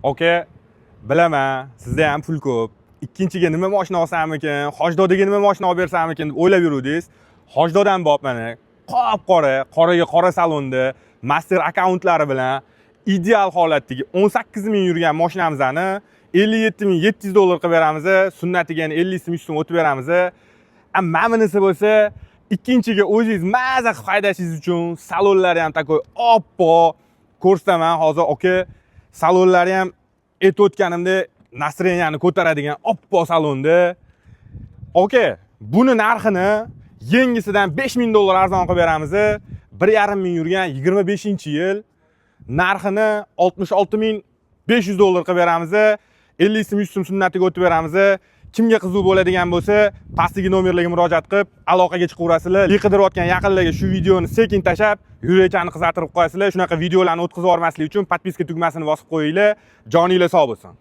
Aka, bilaman, sizda ham pul ko'p. Ikkinchiga nima mashina olsammikin, Hojdodga nima mashina olib bersammikin deb o'ylab yuruvdingiz. Hojdod ham bor mana. Qop-qora, qoraga qora salonda, master akkauntlari bilan ideal holatdagi 18 ming yurgan mashinamizni 57.700 dollar qilib beramiz. Sunnatiga 50 ming so'm o'tib beramiz. Mana bunisi bo'lsa, ikkinchiga o'zingiz maza qilib haydashingiz uchun salonlari ham takoy oppoq ko'rsataman hozir aka. Salonlari ham o'tganimda настроенияni ko'taradigan oppoq salonda. Aka, buni narxini yengisidan 5000 dollar arzon qilib beramiz. 1,5 ming yurgan 25-yil. Narxini 66.500 dollar qilib beramiz. 50 ming so'm sunnatiga o'tib beramiz. Kimga qiziq bo'ladigan bo'lsa, pastdagi nomerlarga murojaat qilib, aloqaga chiqaverasizlar. Qidirayotgan yaqinlarga shu videoni sekin tashab, yuraklarni qizartirib qo'yasizlar. Shunaqa videolarni o'tkazib yubormaslik uchun podpiska tugmasini bosib qo'yinglar. Joninglar sog' bo'lsin.